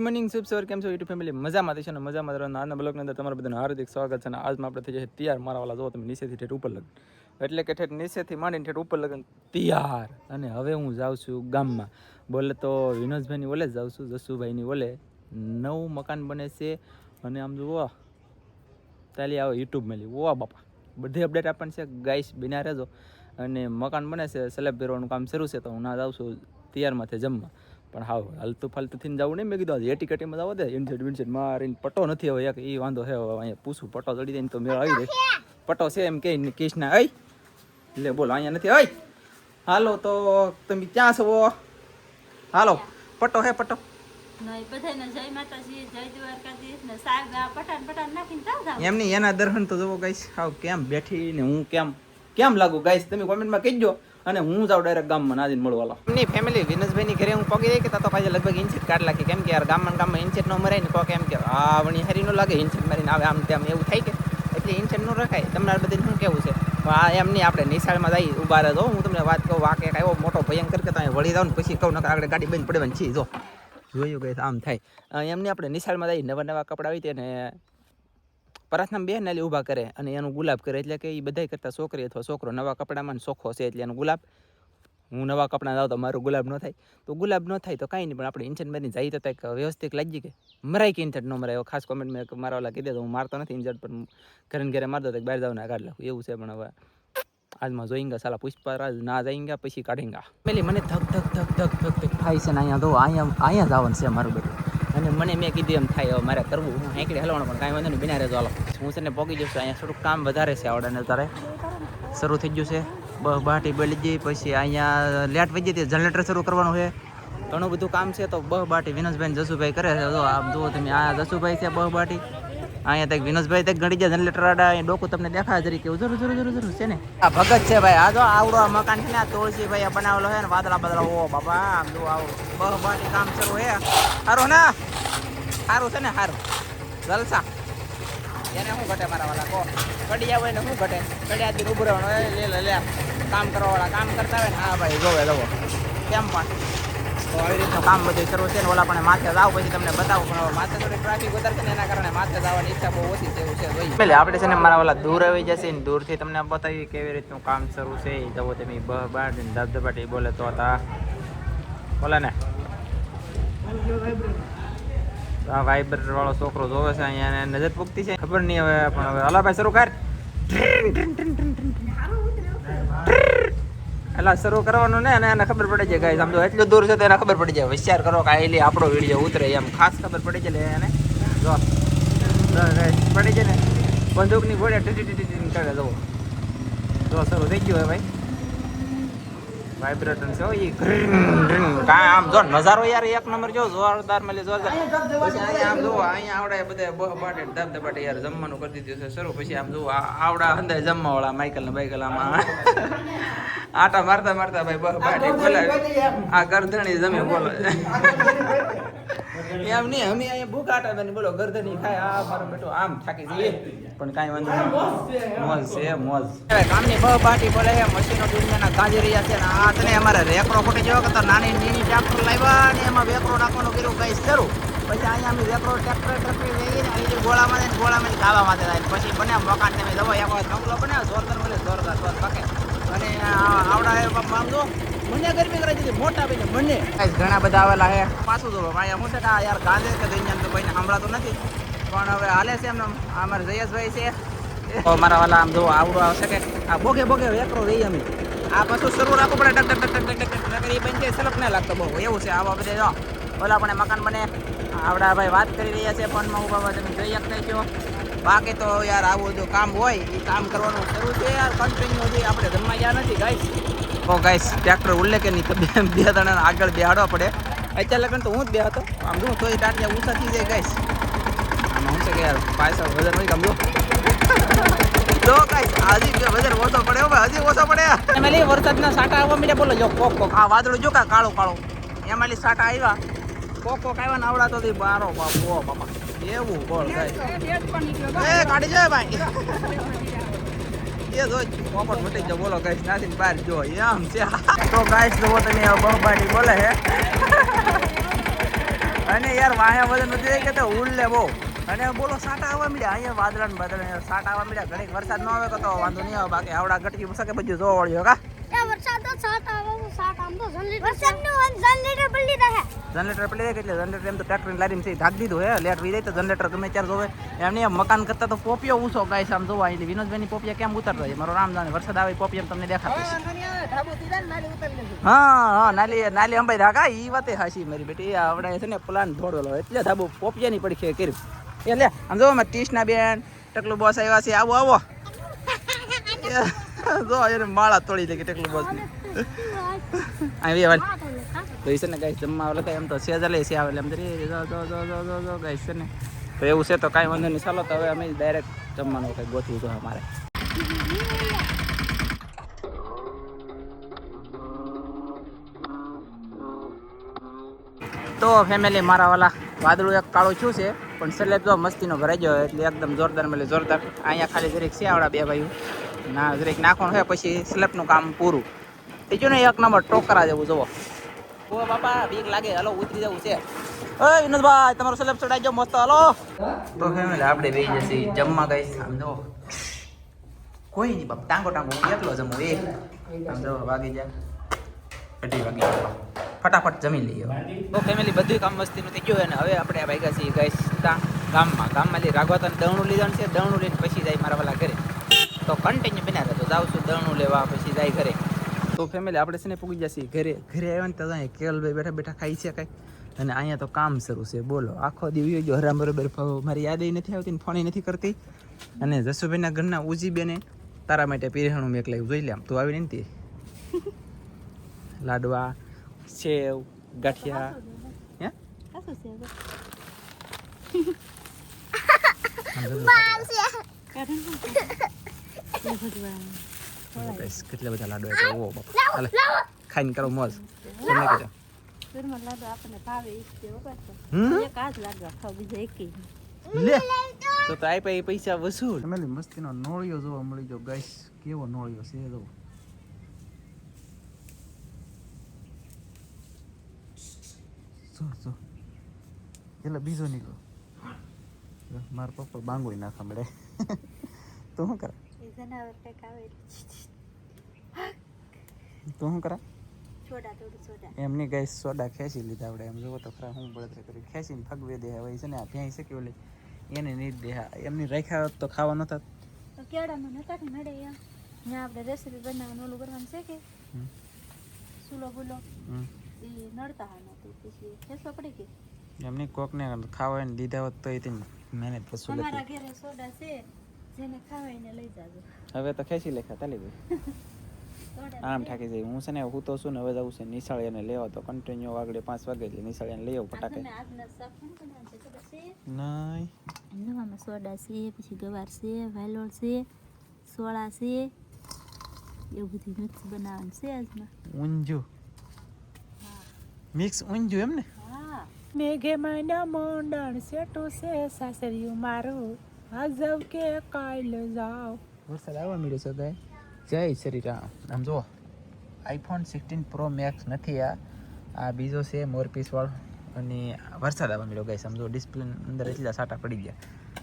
Morning શુભ સવાર કેમ છો યુટ્યુબ ફેમિલી મજામાં છે ને મજામાં રહેવાના આજના બ્લોગની અંદર તમારું બધાનું હાર્દિક સ્વાગત છે અને આજમાં આપણે થઈ જશે તૈયાર મારા વાલા જો તમે નીચેથી ઠેઠ ઉપર લગન એટલે કે ઠેઠ નીચેથી માંડીને ઠેઠ ઉપર લગન તૈયાર અને હવે હું જાઉં છું ગામમાં બોલે તો વિનોદભાઈની ઓલે જ જાઉં છું જસુભાઈની ઓલે નવું મકાન બને છે અને આમ જુઓ ચાલી આવો યુટ્યુબમાં લી ઓ બાપા બધી અપડેટ આપણને છે ગાઈસ બિના રહેજો અને મકાન બને છે સ્લેબ ભરવાનું કામ શરૂ છે તો હું ના જાઉં છું તૈયારમાંથી જમવા પણ હાવ હાલતું ફાલતુથી જવું નહીં મેં કીધું આજે એટી કટીમાં જાવ દે ઇન્સેટ વિન્સેટ મારીને પટ્ટો નથી હવે એક એ વાંધો છે હવે અહીંયા પૂછું પટ્ટો ચડી જાય ને તો મેળ આવી જાય પટ્ટો છે એમ કે કિસના અઈ એટલે બોલો અહીંયા નથી અઈ હાલો તો તમે ક્યાં છો હાલો પટ્ટો હે પટ્ટો એમની એના દર્શન તો જવો ગાઈશ હાવ કેમ બેઠી ને હું કેમ લાગુ ગાઈશ તમે કોમેન્ટમાં કહીજો અને હું જાઉં ડાયરેક્ટ ગામમાં નાજીને મળવાલો એમની ફેમિલી વિનેશભાઈની ઘરે હું પગી રહી કે તો પાછા લગભગ ઇન્ચેટ કાઢ લાગે કેમ કે યાર ગામમાં ઇન્ચેટ ન મરાય ને કોક એમ કે આ વણી હરી ન લાગે ઇન્ચેટ મારીને આવે આમ તેમ એવું થાય કે એટલે ઇન્ચેટ ન રખાય તમારે બધી શું કેવું છે આ એમ નહીં આપણે નિશાળમાં જઈ ઊભા રહેજો હું તમને વાત કહું વાકે આવ્યો મોટો ભયંકર કે તમે વળી જાવ ને પછી કહું આગળ ગાડી બંધ પડવાની છીએ જો જોયું ગઈ આમ થાય એમને આપણે નિશાળમાં જઈ નવા કપડાં આવી ને પ્રાર્થના બે નાલી ઊભા કરે અને એનું ગુલાબ કરે એટલે કે એ બધા કરતા છોકરી અથવા છોકરો નવા કપડામાં ચોખ્ખો છે એટલે એનું ગુલાબ હું નવા કપડાં લાવ તો મારું ગુલાબ ન થાય તો ગુલાબ ન થાય તો કાંઈ નહીં પણ આપણે ઇન્જેક્ટ મારીને જઈએ તો કંઈક વ્યવસ્થિત લાગી કે મરાય કે ઇન્જેક્ટ ન મરાય ખાસ કોમેન્ટ મેં મારા વાળા કીધે તો હું મારતો નથી ઇન્જેક્ટ પણ ઘરે મારતો તો બહાર જાવ ને કાઢ લાવું એવું છે પણ હવે આજમાં જોઈંગા સાલા પુષ્પરાજ ના જઈંગા પછી કાઢીંગા પેલી મને ધક થાય છે ને અહીંયા તો અહીંયા જવાનું છે મારું બધું અને મને મેં કીધું એમ થાય હવે મારે કરવું હું હેંકડી હલવાનું પણ કાંઈ વાંધો નહીં બિના રહેજો હાલો હું છે ને પોગી જઈશ અહીંયા થોડુંક કામ વધારે છે આવડે તારે શરૂ થઈ ગયું છે બાટી બળી ગઈ પછી અહીંયા લેટ વધી હતી જનરેટર શરૂ કરવાનું છે ઘણું બધું કામ છે તો બાટી વિનોદભાઈ જસુભાઈ કરે છે જો આમ જુઓ તમે આ જસુભાઈ છે બાટી અહીંયા તક વિનોદભાઈ તક ગણી જાય જનરેટર આડા એ ડોકું તમને દેખાય જરી કે જરૂર છે ને આ ભગત છે ભાઈ આ જો આવડો મકાન છે ને આ તુલસીભાઈ બનાવેલો છે ને વાદળા ઓ બાબા આમ જો આવું બાટી કામ શરૂ છે સારું ને સારું છે ને સારું જલસા એને શું ઘટે મારા વાળા કહો કડી આવે ને શું ઘટે કડિયાથી ઉભું રહેવાનું લે કામ કરવાવાળા કામ કરતા હોય ને હા ભાઈ જોવે જવો કેમ પણ તો આવી રીતનું કામ બધું શરૂ છે ને ઓલા પણ માથે જાવ પછી તમને બતાવું પણ હવે માથે થોડી ટ્રાફિક વધારે છે ને એના કારણે માથે જવાની ઈચ્છા બહુ ઓછી છે એવું છે જોઈએ એટલે આપણે છે ને મારા વાળા દૂર આવી જશે ને દૂરથી તમને બતાવી કેવી રીતનું કામ શરૂ છે એ જવો તમે બાટીને ધબધબાટી બોલે તો હતા બોલે ને આ વાઇબ્રેટર વાળો છોકરો જોવે છે અહીંયા નજર પૂગતી છે ખબર નહીં હવે પણ હવે હલા ભાઈ શરૂ કર એટલે શરૂ કરવાનું ને અને એને ખબર પડી જાય ગાઈસ આમ જો એટલું દૂર છે તો એને ખબર પડી જાય વિચાર કરો કે આઈલી આપણો વિડીયો ઉતરે એમ ખાસ ખબર પડી જાય એને જો પડી જાય ને બંદૂકની ગોળે ટીટી કરે જવો જો શરૂ થઈ ગયું હવે ભાઈ વાઇબ્રેટર છે એ કાંઈ આમ જો નજારો યાર એક નંબર જો જોરદાર મળે જોરદાર પછી અહીંયા આમ જુઓ અહીંયા આવડા બધા બાટે ધબધબાટે યાર જમવાનું કરી દીધું છે શરૂ પછી આમ જુઓ આવડા અંદર જમવાવાળા માઇકલ ને બાઇકલ આમાં આટા મારતા ભાઈ બાટે બોલે આ ગરધણી જમે બોલો એમ નહીં અમે અહીંયા ભૂખ આટા બની બોલો ગરધણી ખાય આ મારો બેટો આમ થાકી જઈએ પણ કાંઈ વાંધો નહીં મોજ છે મોજ કામની બાટી બોલે છે મશીનો દુનિયાના ગાજી રહ્યા છે ને આ તને અમારે રેકરો ફૂટી જેવો કે તો નાની ટ્રેક્ટર લાવ્યા ને એમાં વેકરો નાખવાનું કર્યું કઈ શરૂ પછી અહીંયા અમે વેકરો ટ્રેક્ટર લઈએ ને અહીં ગોળામાં ખાવા માટે થાય પછી બને મકાન તમે જવો એક વખત બંગલો બને જોરદાર મળે જોરદાર પાકે અને આવડા આમ જો મને ગરમી કરાવી દીધી મોટા ભાઈને મને ઘણા બધા આવેલા છે પાછું જો અહીંયા હું છે કે યાર ગાંધે કે દઈને તો કોઈને સાંભળાતું નથી પણ હવે હાલે છે એમને અમારે જયેશભાઈ છે મારા વાલા આમ જો આવડો આવશે કે આ બોગે વેકરો રહી અમે આ પાછું શરૂ રાખવું પડે ટક એ બની જાય સલપ ના લાગતો બહુ એવું છે આવા બધે જો ઓલા પણ મકાન બને આવડા ભાઈ વાત કરી રહ્યા છે ફોનમાં ઉભા તમે જોઈ શકતા છો બાકી તો યાર આવું જો કામ હોય એ કામ કરવાનું શરૂ છે યાર કન્ટિન્યુ હજી આપણે જમવા ગયા નથી ગાઈસ તો ગાઈસ ટ્રેક્ટર ઉલ્લેખ નહીં બે જણા આગળ બેહાડવા પડે અત્યારે લગન તો હું જ બે હતો આમ જો તોય ટાટિયા ઊંચા થઈ જાય ગાઈસ આમાં શું છે કે યાર પાછા વજન હોય ગમજો જો ગાઈસ હજી વજન ઓછો પડે હજી ઓછો પડે એમાં લઈ વરસાદના સાટા આવવા મીડે બોલો જો કોક આ વાદળું જો કા કાળો એમાં લઈ સાટા આવ્યા કોક આવ્યા ને આવડા તો બારો બાપા એવું બોલ ગાઈસ એ કાઢી જાય ભાઈ એ જો પોપટ મટી ગયો બોલો ગાઈસ નાથી બહાર જો એમ છે તો ગાઈસ જો તમે બહબાટી બોલે હે અને યાર વાહે વજન વધી જાય કે તો ઉડલે બહુ અને બોલો સાટા આવવા મળ્યા અહીંયા વાદળા ને બાદળા સાટા આવવા મળ્યા ઘડીક વરસાદ ન આવે તો વાંધો નહીં આવે બાકી આવડા ગટકી શકે બધું જોવા વળ્યો કા વરસાદ તો સાટા આવે તો સાટા આમ તો જનરેટર પડી રહે જનરેટર પડી જાય એટલે જનરેટર એમ તો ટ્રેક્ટર લારીને છે ઢાક દીધું હે લેટ વી જાય તો જનરેટર ગમે ત્યારે જોવે એમને મકાન કરતા તો પોપિયો ઊંચો ગાય છે આમ જોવા એટલે વિનોદભાઈની પોપિયા કેમ ઉતરતો હોય મારો રામ જાણે વરસાદ આવે પોપિયા તમને દેખાતો હા નાલી નાલી અંબાઈ રાખા ઈ વાતે હાસી મારી બેટી આવડે છે ને પ્લાન ધોડેલો એટલે ધાબુ પોપિયાની પડખે કર્યું એ લે આમ જો મારા ટીશના બેન ટકલું બોસ આવ્યા છે આવો આવો જો એને માળા તોડી દે કે ટકલું બોસ ની આવી વાલ તો છે ને ગાઈસ જમવા વાળા તો એમ તો સેજલે છે આવે એટલે એમ તરી જો ગાઈસ છે ને તો એવું છે તો કાંઈ વાંધો નહીં ચાલો તો હવે અમે ડાયરેક્ટ જમવાનું કંઈ ગોઠવું તો અમારે તો ફેમિલી મારા વાલા વાદળું એક કાળું છું છે પણ સ્લેબ તો મસ્તીનો ભરાઈ ગયો એટલે એકદમ જોરદાર મળે જોરદાર અહીંયા ખાલી જરીક છે આવડા બે ભાઈઓ ના જરીક નાખવાનું છે પછી સ્લેબનું કામ પૂરું બીજું ને એક નંબર ટોકરા જેવું જુઓ ઓ બાપા બીક લાગે હલો ઉતરી જવું છે ઓય વિનોદભાઈ તમારો સ્લેબ ચડાઈ જાવ મસ્ત હલો તો ફેમિલી આપણે બેસી જશે જમવા ગઈ આમ જો કોઈ નહીં બાપ ટાંગો હું એકલો જમું એ આમ જો વાગી જાય 2 વાગે ફટાફટ જમી લઈએ તો ફેમિલી બધું કામ મસ્તીનું થઈ ગયું ને હવે આપણે ભાગ્યા છીએ ગાઈસ ગામમાં રાઘવાતાને દવણું લીધું છે દવણું લઈને પછી જાય મારા વાલા ઘરે તો કન્ટિન્યુ બના રહેતો જાઉં છું દવણું લેવા પછી જાય ઘરે તો ફેમિલી આપણે છે ને પૂગી જશે ઘરે આવ્યા ને તો અહીંયા કેવલભાઈ બેઠા બેઠા ખાઈ છે કાંઈ અને અહીંયા તો કામ શરૂ છે બોલો આખો દિવસ જો હરામ બરોબર મારી યાદ નથી આવતી ને ફોન નથી કરતી અને જસુભાઈના ઘરના ઉજી બેને તારા માટે પીરહાણું મેં લાવ્યું જોઈ લે આમ તું આવી નથી લાડવા સેવ ગાંઠિયા કેટલા બધા લાડવા ઓ બાપા ખાઈને કરો મોજ તમને કહો તો આઈ પૈ પૈસા વસૂલ ફેમિલી મસ્તીનો નોળિયો જોવા મળી ગયો ગાઈસ કેવો નોળિયો છે જો જો એટલે બીજો નીકળો મારા પપ્પા બાંગોઈ નાખા મળે તો શું કરે તો શું કરે એમની ગાય સોડા ખેંચી લીધા આપણે એમ જોવો તો ખરા હું બળતરા કરી ખેંચીને ફગવે દે હવે છે ને આ ભેંસ છે કે ઓલી એને નહીં દે એમની રાખ્યા હોત તો ખાવા ન થાત તો કેળામાં નતા કે નડે એમ ત્યાં આપણે રેસીપી બનાવવાનું ઓલું કરવાનું છે કે સુલો ફૂલો એ નડતા હા નતું પછી ખેંચવા પડી ગઈ એમની કોકને ખાવાને દીધા હોત તો એ મહેનત પછી તમારા ઘરે સોડા છે જેને ખાવાઈને લઈ જાજો હવે તો ખેંચી લેખા તાલી ભાઈ આમ ઠાકી જાય હું છે ને હું તો શું ને હવે જવું છે નિશાળીને લેવા તો કન્ટિન્યુ આગળ 5 વાગે એટલે નિશાળીને લઈ આવું ફટાકે નહીં નવામાં સોડા છે પછી ગવાર છે વાલોળ છે સોળા છે એવું બધું મિક્સ બનાવવાનું છે આજમાં ઊંજું મિક્સ ઊંજું એમ ને હા મેઘે મના મોંડણ સેટું છે સાસરિયું મારું આજવ કે કાલ જાવ વરસાદ આવવા મળ્યો છે ગાય જય શ્રી રામ આમ જુઓ આઈફોન 16 પ્રો મેક્સ નથી આ બીજો છે મોરપીસ વાળો અને વરસાદ આવવા મળ્યો ગાય સમજો ડિસ્પ્લે અંદર એટલા સાટા પડી ગયા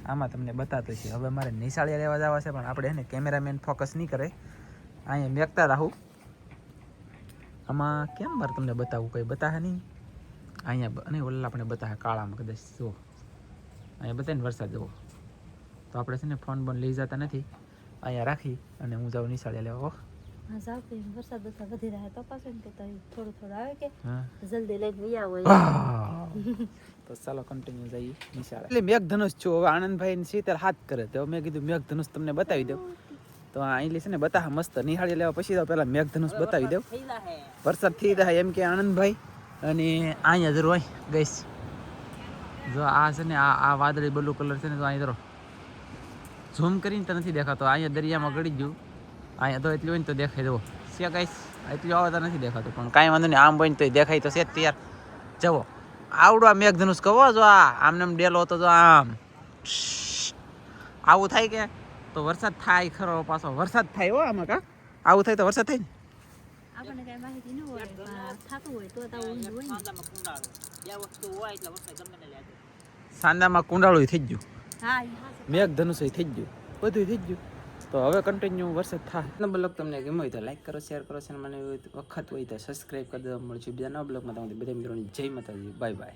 આમાં તમને બતાતો છે હવે મારે નિશાળિયા લેવા જવા છે પણ આપણે એને કેમેરામેન ફોકસ નહીં કરે અહીંયા મેકતા રહું આમાં કેમ મારે તમને બતાવું કંઈ બતાવે નહીં અહીંયા અને ઓલા આપણે બતાવે કાળામાં કદાચ જુઓ અહીંયા બતાવીને વરસાદ જુઓ તો આપણે છે ને ફોન બોન લઈ જતા નથી અહીંયા રાખી અને હું જાઉં નિશાળે લેવા હા જાવ કે વરસાદ બરસાદ વધી રહ્યા તો પાછું કે થોડું થોડું આવે કે હા જલ્દી લઈને વયા હોય તો ચાલો કન્ટિન્યુ જઈએ નિશાળે એટલે મેઘધનુષ છું હવે આનંદભાઈ ને શીતલ હાથ કરે તો મેં કીધું મેઘધનુષ તમને બતાવી દઉં તો આ અહીં છે ને બતા મસ્ત નિહાળી લેવા પછી તો પેલા મેઘધનુષ બતાવી દઉં વરસાદ થઈ જાય એમ કે આનંદભાઈ અને અહીંયા જરૂર હોય ગઈશ જો આ છે ને આ વાદળી બ્લુ કલર છે ને તો અહીં જરો ઝૂમ કરીને તો નથી દેખાતો અહીંયા દરિયામાં ગળી ગયું અહીંયા તો એટલું હોય ને તો દેખાઈ દો છે ગાઈસ એટલું આવે તો નથી દેખાતું પણ કાંઈ વાંધો નહીં આમ હોય ને તો દેખાય તો છે જ તૈયાર જવો આવડું આ મેઘધનુષ કહો જો આમને આમ ડેલો હતો જો આમ આવું થાય કે તો વરસાદ થાય ખરો પાછો વરસાદ થાય હો આમાં કા આવું થાય તો વરસાદ થાય ને આપણને કઈ માહિતી ન હોય થતું હોય તો હોય ને સાંદામાં કુંડાળું થઈ ગયું, હા ઈ હા મેઘ ધનુષ થઈ ગયું, બધું થઈ ગયું. તો હવે કન્ટિન્યુ વરસાદ થાય. બ્લોગ તમને ગમ્યો હોય તો લાઈક કરો, શેર કરો, અને મને વખત હોય તો સબસ્ક્રાઈબ કરી દેવા. મળશે બીજા નવા બ્લોગમાં. તમારી બધા મિત્રોની જય માતાજી. Bye bye.